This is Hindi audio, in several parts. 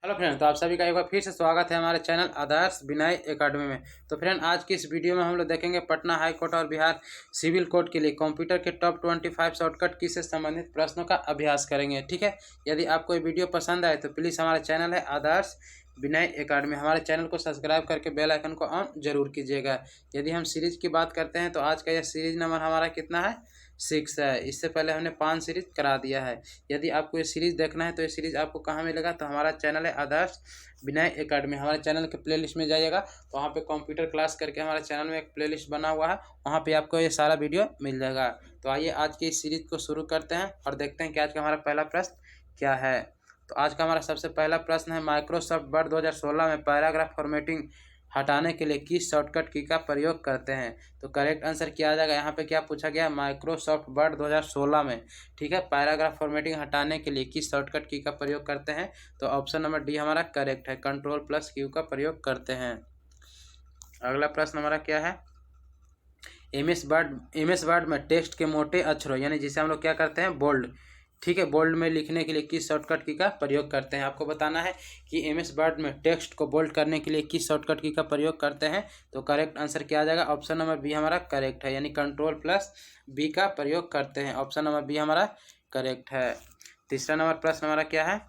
हेलो फ्रेंड, तो आप सभी का एक बार फिर से स्वागत है हमारे चैनल आदर्श विनय एकेडमी में। तो फ्रेंड, आज की इस वीडियो में हम लोग देखेंगे पटना हाई कोर्ट और बिहार सिविल कोर्ट के लिए कंप्यूटर के टॉप 25 शॉर्टकट की से संबंधित प्रश्नों का अभ्यास करेंगे। ठीक है, यदि आपको ये वीडियो पसंद आए तो प्लीज़ हमारा चैनल है आदर्श विनय एकेडमी, हमारे चैनल को सब्सक्राइब करके बेल आइकन को ऑन जरूर कीजिएगा। यदि हम सीरीज की बात करते हैं तो आज का यह सीरीज नंबर हमारा कितना है? 6 है। इससे पहले हमने 5 सीरीज करा दिया है। यदि आपको ये सीरीज देखना है तो ये सीरीज आपको कहाँ मिलेगा? तो हमारा चैनल है आदर्श विनय एकेडमी, हमारे चैनल के प्लेलिस्ट में जाइएगा तो वहाँ पे कंप्यूटर क्लास करके हमारे चैनल में एक प्लेलिस्ट बना हुआ है, वहाँ पे आपको ये सारा वीडियो मिल जाएगा। तो आइए आज की इस सीरीज को शुरू करते हैं और देखते हैं कि आज का हमारा पहला प्रश्न क्या है। तो आज का हमारा सबसे पहला प्रश्न है, माइक्रोसॉफ्ट वर्ड 2016 में पैराग्राफ फॉर्मेटिंग हटाने के लिए किस शॉर्टकट की का प्रयोग करते हैं? तो करेक्ट आंसर क्या आ जाएगा? यहाँ पे क्या पूछा गया? माइक्रोसॉफ्ट वर्ड 2016 में, ठीक है, पैराग्राफ फॉर्मेटिंग हटाने के लिए किस शॉर्टकट की का प्रयोग करते हैं? तो ऑप्शन नंबर डी हमारा करेक्ट है, Ctrl+Q का प्रयोग करते हैं। अगला प्रश्न हमारा क्या है? एमएस वर्ड में टेक्स्ट के मोटे अक्षरों यानी जिसे हम लोग क्या करते हैं? बोल्ड, ठीक है, बोल्ड में लिखने के लिए किस शॉर्टकट की का प्रयोग करते हैं? आपको बताना है कि एमएस वर्ड में टेक्स्ट को बोल्ड करने के लिए किस शॉर्टकट की का प्रयोग करते हैं। तो करेक्ट आंसर क्या आ जाएगा? ऑप्शन नंबर बी हमारा करेक्ट है, यानी Ctrl+B का प्रयोग करते हैं। ऑप्शन नंबर बी हमारा करेक्ट है। तीसरा नंबर प्रश्न हमारा क्या है?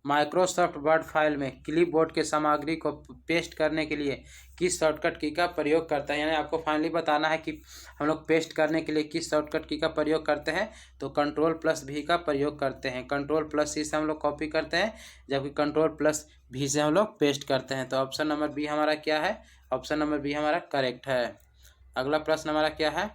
माइक्रोसॉफ्ट वर्ड फाइल में क्लिपबोर्ड के सामग्री को पेस्ट करने के लिए किस शॉर्टकट की का प्रयोग करता है? यानी आपको फाइनली बताना है कि हम लोग पेस्ट करने के लिए किस शॉर्टकट की का प्रयोग करते हैं। तो Ctrl+V का प्रयोग करते हैं। Ctrl+C से हम लोग कॉपी करते हैं, जबकि Ctrl+V से हम लोग पेस्ट करते हैं। तो ऑप्शन नंबर बी हमारा क्या है? ऑप्शन नंबर बी हमारा करेक्ट है। अगला प्रश्न हमारा क्या है?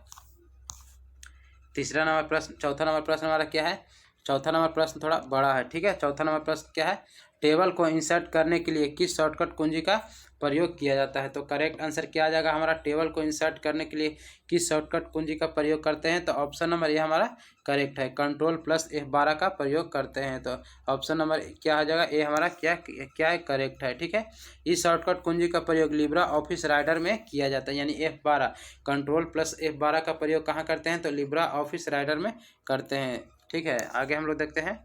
चौथा नंबर प्रश्न हमारा क्या है? चौथा नंबर प्रश्न थोड़ा बड़ा है, ठीक है। चौथा नंबर प्रश्न क्या है? टेबल को इंसर्ट करने के लिए किस शॉर्टकट कुंजी का प्रयोग किया जाता है? तो करेक्ट आंसर क्या आ जाएगा? हमारा टेबल को इंसर्ट करने के लिए किस शॉर्टकट कुंजी का प्रयोग करते हैं? तो ऑप्शन नंबर ये हमारा करेक्ट है, Ctrl+F12 का प्रयोग करते हैं। तो ऑप्शन नंबर क्या आ जाएगा? ए हमारा क्या है? करेक्ट है, ठीक है। इस शॉर्टकट कुंजी का प्रयोग लिब्रा ऑफिस राइडर में किया जाता है, यानी F12, Ctrl+F12 का प्रयोग कहाँ करते हैं? तो लिब्रा ऑफिस राइडर में करते हैं, ठीक है। आगे हम लोग देखते हैं,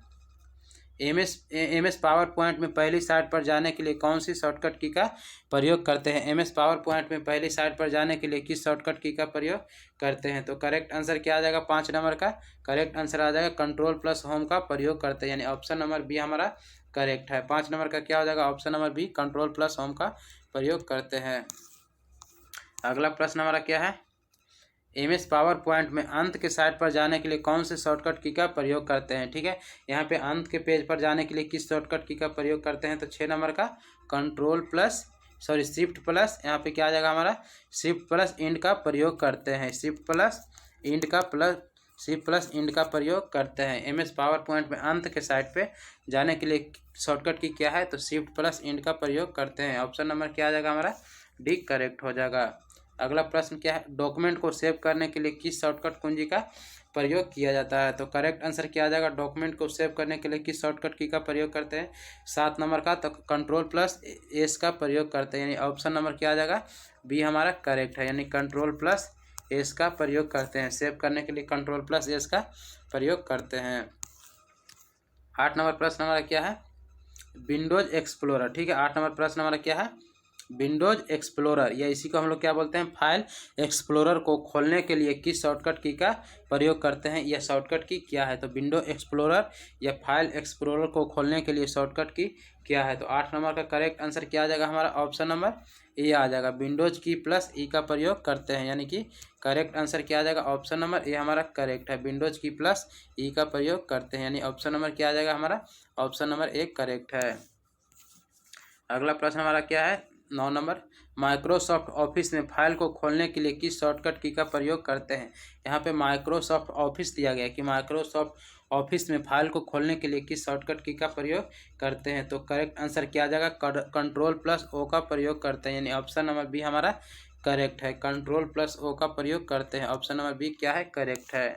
एमएस पावर पॉइंट में पहली साइट पर जाने के लिए कौन सी शॉर्टकट की का प्रयोग करते हैं? एमएस पावर पॉइंट में पहली साइट पर जाने के लिए किस शॉर्टकट की का प्रयोग करते हैं? तो करेक्ट आंसर क्या आ जाएगा? 5 नंबर का करेक्ट आंसर आ जाएगा, Ctrl+Home का प्रयोग करते हैं, यानी ऑप्शन नंबर बी हमारा करेक्ट है। 5 नंबर का क्या हो जाएगा? ऑप्शन नंबर बी, Ctrl+Home का प्रयोग करते हैं। अगला प्रश्न हमारा क्या है? एमएस पावर पॉइंट में अंत के साइट पर जाने के लिए कौन से शॉर्टकट की का प्रयोग करते हैं? ठीक है, यहाँ पे अंत के पेज पर जाने के लिए किस शॉर्टकट की का प्रयोग करते हैं? तो 6 नंबर का शिफ्ट प्लस, यहाँ पे क्या आ जाएगा हमारा? शिफ्ट+इंड का प्रयोग करते हैं। शिफ्ट+इंड का प्रयोग करते हैं। एमएस पावर पॉइंट में अंत के साइट पे जाने के लिए शॉर्टकट की क्या है? तो शिफ्ट+इंड का प्रयोग करते हैं। ऑप्शन नंबर क्या आ जाएगा? हमारा डी करेक्ट हो जाएगा। अगला प्रश्न क्या है? डॉक्यूमेंट को सेव करने के लिए किस शॉर्टकट कुंजी का प्रयोग किया जाता है? तो करेक्ट आंसर क्या आ जाएगा? डॉक्यूमेंट को सेव करने के लिए किस शॉर्टकट की का प्रयोग करते हैं? 7 नंबर का, तो Ctrl+S का प्रयोग करते हैं, यानी ऑप्शन नंबर क्या आ जाएगा? बी हमारा करेक्ट है, यानी Ctrl+S का प्रयोग करते हैं। सेव करने के लिए Ctrl+S का प्रयोग करते हैं। 8 नंबर प्रश्न हमारा क्या है? विंडोज एक्सप्लोरर, ठीक है। 8 नंबर प्रश्न हमारा क्या है? विंडोज एक्सप्लोरर या इसी को हम लोग क्या बोलते हैं? फाइल एक्सप्लोरर को खोलने के लिए किस शॉर्टकट की का प्रयोग करते हैं? यह शॉर्टकट की क्या है? तो विंडो एक्सप्लोरर या फाइल एक्सप्लोरर को खोलने के लिए शॉर्टकट की क्या है? तो 8 नंबर का करेक्ट आंसर क्या आ जाएगा? हमारा ऑप्शन नंबर ए आ जाएगा, विंडोज की प्लस ई का प्रयोग करते हैं, यानी कि करेक्ट आंसर क्या आ जाएगा? ऑप्शन नंबर ए हमारा करेक्ट है, विंडोज की प्लस ई का प्रयोग करते हैं, यानी ऑप्शन नंबर क्या आ जाएगा? हमारा ऑप्शन नंबर ए करेक्ट है। अगला प्रश्न हमारा क्या है? 9 नंबर, माइक्रोसॉफ्ट ऑफिस में फाइल को खोलने के लिए किस शॉर्टकट की का प्रयोग करते हैं? यहाँ पे माइक्रोसॉफ्ट ऑफिस दिया गया है कि माइक्रोसॉफ्ट ऑफिस में फाइल को खोलने के लिए किस शॉर्टकट की का प्रयोग करते हैं? तो करेक्ट आंसर क्या आ जाएगा? Ctrl+O का प्रयोग करते हैं, यानी ऑप्शन नंबर बी हमारा करेक्ट है, Ctrl+O का प्रयोग करते हैं। ऑप्शन नंबर बी क्या है? करेक्ट है।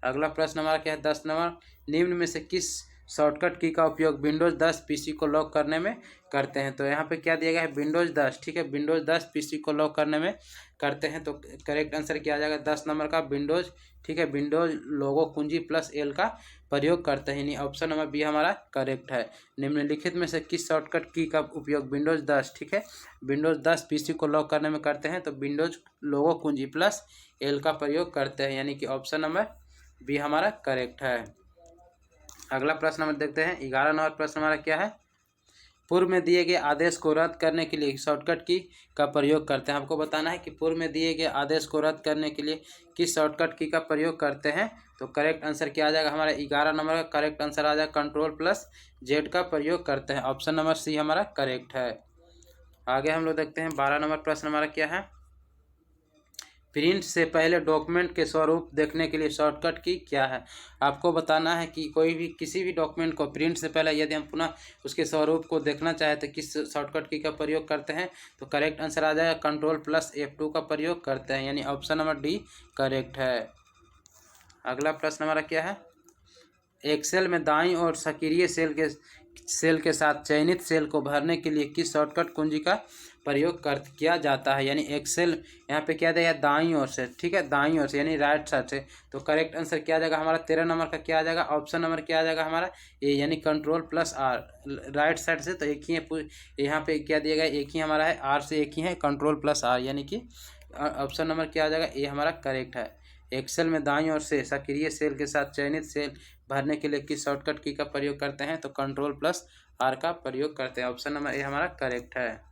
अगला प्रश्न हमारा क्या है? 10 नंबर, निम्न में से किस शॉर्टकट की का उपयोग विंडोज़ 10 पीसी को लॉक करने में करते हैं। तो यहाँ पे क्या दिया गया है, विंडोज़ 10, ठीक है, विंडोज़ 10 पीसी को लॉक करने में करते हैं। तो करेक्ट आंसर क्या आ जाएगा, 10 नंबर का विंडोज़, ठीक है, विंडोज़ लोगो कुंजी प्लस एल का प्रयोग करते हैं, यानी ऑप्शन नंबर बी हमारा करेक्ट है। निम्नलिखित में से किस शॉर्टकट की का उपयोग विंडोज़ 10, ठीक है, विंडोज़ 10 पीसी को लॉक करने में करते हैं? तो विंडोज़ लोगो कुंजी प्लस एल का प्रयोग करते हैं, यानी कि ऑप्शन नंबर बी हमारा करेक्ट है। अगला प्रश्न हम देखते हैं, 11 नंबर प्रश्न हमारा क्या है, पूर्व में दिए गए आदेश को रद्द करने के लिए शॉर्टकट की का प्रयोग करते हैं। आपको बताना है कि पूर्व में दिए गए आदेश को रद्द करने के लिए किस शॉर्टकट की का प्रयोग करते हैं। तो करेक्ट आंसर क्या आ जाएगा हमारा, 11 नंबर का करेक्ट आंसर आ जाएगा कंट्रोल प्लस जेड का प्रयोग करते हैं, ऑप्शन नंबर सी हमारा करेक्ट है। आगे हम लोग देखते हैं 12 नंबर प्रश्न हमारा क्या है, प्रिंट से पहले डॉक्यूमेंट के स्वरूप देखने के लिए शॉर्टकट की क्या है। आपको बताना है कि कोई भी किसी भी डॉक्यूमेंट को प्रिंट से पहले यदि हम पुनः उसके स्वरूप को देखना चाहें तो किस शॉर्टकट की का प्रयोग करते हैं। तो करेक्ट आंसर आ जाएगा कंट्रोल प्लस F2 का प्रयोग करते हैं, यानी ऑप्शन नंबर डी करेक्ट है। अगला प्रश्न हमारा क्या है, एक्सेल में दाईं और सक्रिय सेल के साथ चयनित सेल को भरने के लिए किस शॉर्टकट कुंजी का प्रयोग किया जाता है। यानी एक्सेल यहाँ पे क्या दिया है, दाईं ओर से, ठीक है, दाईं ओर से यानी राइट साइड से। तो करेक्ट आंसर क्या आ जाएगा हमारा, 13 नंबर का क्या आ जाएगा, ऑप्शन नंबर क्या आ जाएगा हमारा ए, यानी control plus R, right side से। तो एक ही है, यहाँ पे क्या दिया गया, एक ही हमारा है, आर से एक ही है, कंट्रोल प्लस आर, यानी कि ऑप्शन नंबर क्या आ जाएगा, ए हमारा करेक्ट है। एक्सेल में दाईं ओर से सक्रिय सेल के साथ चयनित सेल भरने के लिए किस शॉर्टकट की का प्रयोग करते हैं। तो कंट्रोल प्लस आर का प्रयोग करते हैं, ऑप्शन नंबर ए हमारा करेक्ट है।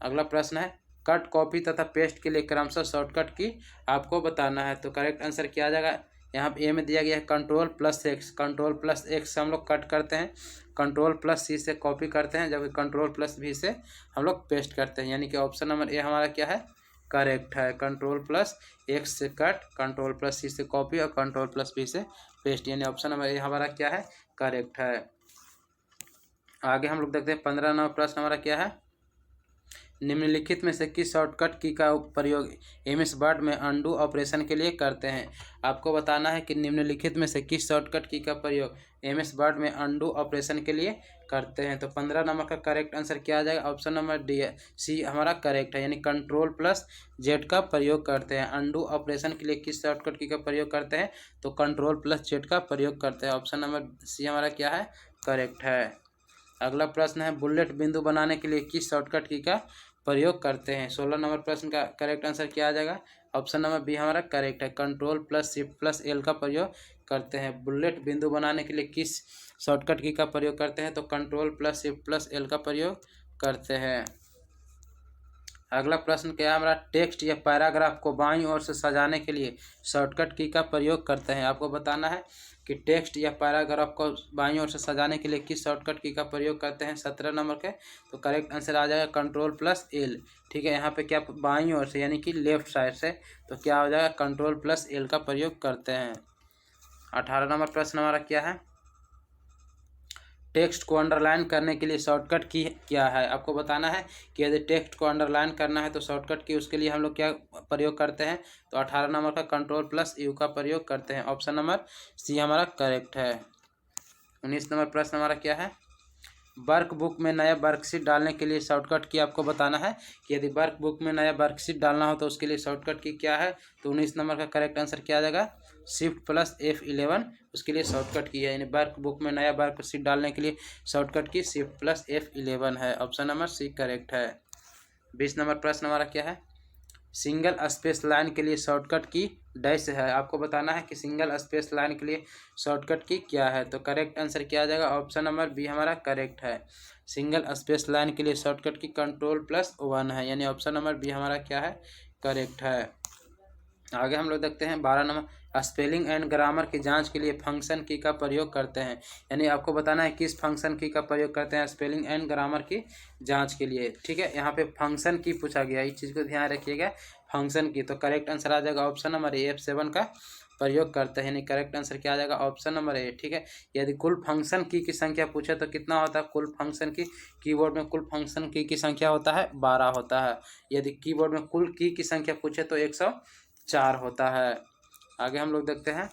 अगला प्रश्न है, कट कॉपी तथा पेस्ट के लिए क्रमशः शॉर्टकट की आपको बताना है। तो करेक्ट आंसर क्या आ जाएगा, यहाँ पे ए में दिया गया है control plus x, control plus x से हम लोग कट करते हैं, कंट्रोल प्लस सी से कॉपी करते हैं, जबकि कंट्रोल प्लस भी से हम लोग पेस्ट करते हैं, यानी कि ऑप्शन नंबर ए हमारा क्या है करेक्ट है। कंट्रोल प्लस एक्स से कट, कंट्रोल प्लस सी से कॉपी और कंट्रोल प्लस बी से पेस्ट, यानी ऑप्शन नंबर ए हमारा क्या है करेक्ट है। आगे हम लोग देखते हैं 15 नंबर प्रश्न हमारा क्या है, निम्नलिखित में से किस शॉर्टकट की का प्रयोग एमएस वर्ड में अंडू ऑपरेशन के लिए करते हैं। आपको बताना है कि निम्नलिखित में से किस शॉर्टकट की का प्रयोग एमएस वर्ड में अंडू ऑपरेशन के लिए करते हैं। तो 15 नंबर का करेक्ट आंसर क्या आ जाएगा, ऑप्शन नंबर डी सी हमारा करेक्ट है, यानी कंट्रोल प्लस जेड का प्रयोग करते हैं। अंडू ऑपरेशन के लिए किस शॉर्टकट की का प्रयोग करते हैं। तो कंट्रोल प्लस जेड का प्रयोग करते हैं, ऑप्शन नंबर सी हमारा क्या है करेक्ट है। अगला प्रश्न है, बुलेट बिंदु बनाने के लिए किस शॉर्टकट की का प्रयोग करते हैं। 16 नंबर प्रश्न का करेक्ट आंसर क्या आ जाएगा, ऑप्शन नंबर बी हमारा करेक्ट है, control plus shift plus L का प्रयोग करते हैं। बुलेट बिंदु बनाने के लिए किस शॉर्टकट की का प्रयोग करते हैं। तो control plus shift plus L का प्रयोग करते हैं। अगला प्रश्न क्या है हमारा, टेक्स्ट या पैराग्राफ को बाईं ओर से सजाने के लिए शॉर्टकट की का प्रयोग करते हैं। आपको बताना है कि टेक्स्ट या पैराग्राफ को बाईं ओर से सजाने के लिए किस शॉर्टकट की का प्रयोग करते हैं। 17 नंबर के तो करेक्ट आंसर आ जाएगा कंट्रोल प्लस एल, ठीक है, यहाँ पे क्या बाईं ओर से यानी कि लेफ्ट साइड से, तो क्या हो जाएगा कंट्रोल प्लस एल का प्रयोग करते हैं। 18 नंबर प्रश्न हमारा क्या है, टेक्स्ट को अंडरलाइन करने के लिए शॉर्टकट की क्या है। आपको बताना है कि यदि टेक्स्ट को अंडरलाइन करना है तो शॉर्टकट की उसके लिए हम लोग क्या प्रयोग करते हैं। तो 18 नंबर का कंट्रोल प्लस यू का प्रयोग करते हैं, ऑप्शन नंबर सी हमारा करेक्ट है। 19 नंबर प्रश्न हमारा क्या है, वर्कबुक में नया वर्कशीट डालने के लिए शॉर्टकट की आपको बताना है कि यदि वर्कबुक में नया वर्कशीट डालना हो तो उसके लिए शॉर्टकट की क्या है। तो 19 नंबर का करेक्ट आंसर क्या आ जाएगा, शिफ्ट प्लस F11 उसके लिए शॉर्टकट की है, यानी वर्कबुक में नया वर्कशीट डालने के लिए शॉर्टकट की शिफ्ट प्लस F11 है, ऑप्शन नंबर सी करेक्ट है। 20 नंबर प्रश्न हमारा क्या है, सिंगल स्पेस लाइन के लिए शॉर्टकट की डैश है। आपको बताना है कि सिंगल स्पेस लाइन के लिए शॉर्टकट की क्या है। तो करेक्ट आंसर क्या आ जाएगा, ऑप्शन नंबर बी हमारा करेक्ट है, सिंगल स्पेस लाइन के लिए शॉर्टकट की कंट्रोल प्लस 1 है, यानी ऑप्शन नंबर बी हमारा क्या है करेक्ट है। आगे हम लोग देखते हैं 12 नंबर, स्पेलिंग एंड ग्रामर की जांच के लिए फंक्शन की का प्रयोग करते हैं। यानी आपको बताना है किस फंक्शन की का प्रयोग करते हैं स्पेलिंग एंड ग्रामर की जांच के लिए, ठीक है। यहाँ पे फंक्शन की पूछा गया, इस चीज़ को ध्यान रखिएगा, फंक्शन की। तो करेक्ट आंसर आ जाएगा ऑप्शन नंबर ए, F7 का प्रयोग करते हैं, यानी करेक्ट आंसर क्या आ जाएगा, ऑप्शन नंबर ए, ठीक है। यदि कुल फंक्शन की संख्या पूछे तो कितना होता है, कुल फंक्शन की कीबोर्ड में कुल फंक्शन की संख्या होता है 12 होता है। यदि कीबोर्ड में कुल की संख्या पूछे तो 104 होता है। आगे हम लोग देखते हैं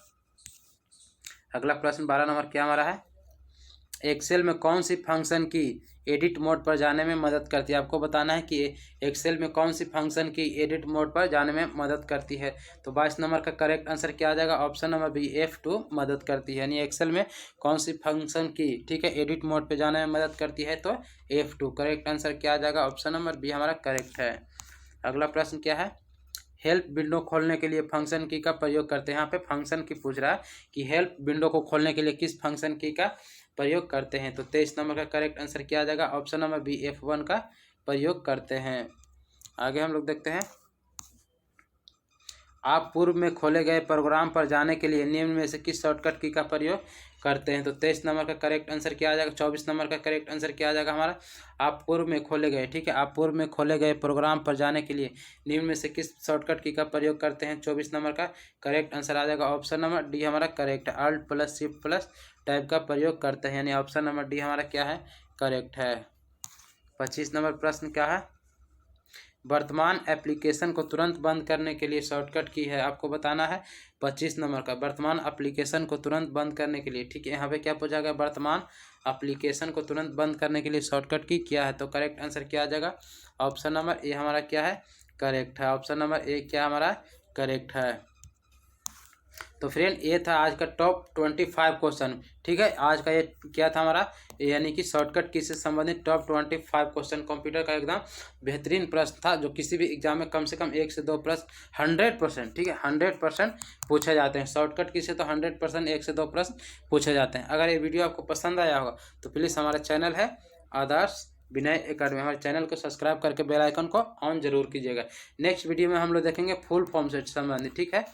अगला प्रश्न 12 नंबर क्या हमारा है, एक्सेल में कौन सी फंक्शन की एडिट मोड पर जाने में मदद करती है। आपको बताना है कि एक्सेल में कौन सी फंक्शन की एडिट मोड पर जाने में मदद करती है। तो 22 नंबर का करेक्ट आंसर क्या आ जाएगा, ऑप्शन नंबर बी F2 मदद करती है। यानी एक्सेल में कौन सी फंक्शन की, ठीक है, एडिट मोड पर जाने में मदद करती है, तो F2 करेक्ट आंसर क्या आ जाएगा, ऑप्शन नंबर बी हमारा करेक्ट है। अगला प्रश्न क्या है, हेल्प विंडो खोलने के लिए फंक्शन की का प्रयोग करते हैं। यहाँ पे फंक्शन की पूछ रहा है कि हेल्प विंडो को खोलने के लिए किस फंक्शन की का प्रयोग करते हैं। तो 23 नंबर का करेक्ट आंसर क्या आ जाएगा, ऑप्शन नंबर बी F1 का प्रयोग करते हैं। आगे हम लोग देखते हैं, आप पूर्व में खोले गए प्रोग्राम पर जाने के लिए निम्न में से किस शॉर्टकट की का प्रयोग करते हैं। तो 23 नंबर का करेक्ट आंसर क्या आ जाएगा, 24 नंबर का करेक्ट आंसर क्या आ जाएगा हमारा, आप पूर्व में खोले गए, ठीक है, आप पूर्व में खोले गए प्रोग्राम पर जाने के लिए निम्न में से किस शॉर्टकट की का प्रयोग करते हैं। 24 नंबर का करेक्ट आंसर आ जाएगा, ऑप्शन नंबर डी हमारा करेक्ट है, Alt+Shift+ टाइप का प्रयोग करते हैं। यानी ऑप्शन नंबर डी हमारा क्या है, करेक्ट है। 25 नंबर प्रश्न क्या है, वर्तमान एप्लीकेशन को तुरंत बंद करने के लिए शॉर्टकट की है। आपको बताना है 25 नंबर का, वर्तमान एप्लीकेशन को तुरंत बंद करने के लिए, ठीक है, यहाँ पे क्या पूछा गया, वर्तमान एप्लीकेशन को तुरंत बंद करने के लिए शॉर्टकट की क्या है। तो करेक्ट आंसर क्या आ जाएगा, ऑप्शन नंबर ए हमारा क्या है, करेक्ट है। ऑप्शन नंबर ए क्या हमारा करेक्ट है। तो फ्रेंड ये था आज का टॉप 25 क्वेश्चन, ठीक है, आज का ये क्या था हमारा, यानी कि शॉर्टकट की से संबंधित टॉप 25 क्वेश्चन। कंप्यूटर का एकदम बेहतरीन प्रश्न था, जो किसी भी एग्जाम में कम से कम 1 से 2 प्रश्न 100%, ठीक है, 100% पूछे जाते हैं। शॉर्टकट की से तो 100% 1 से 2 प्रश्न पूछे जाते हैं। अगर ये वीडियो आपको पसंद आया होगा तो प्लीज़ हमारा चैनल है आदर्श विनय एकेडमी, हमारे चैनल को सब्सक्राइब करके बेल आइकन को ऑन जरूर कीजिएगा। नेक्स्ट वीडियो में हम लोग देखेंगे फुल फॉर्म से संबंधित, ठीक है,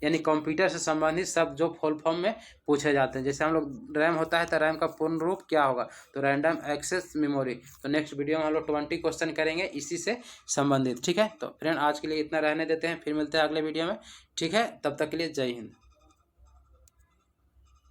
यानी कंप्यूटर से संबंधित सब जो फुल फॉर्म में पूछे जाते हैं। जैसे हम लोग रैम होता है तो रैम का पूर्ण रूप क्या होगा, तो रैंडम एक्सेस मेमोरी। तो नेक्स्ट वीडियो में हम लोग 20 क्वेश्चन करेंगे इसी से संबंधित, ठीक है। तो फ्रेंड आज के लिए इतना रहने देते हैं, फिर मिलते हैं अगले वीडियो में, ठीक है, तब तक के लिए जय हिंद।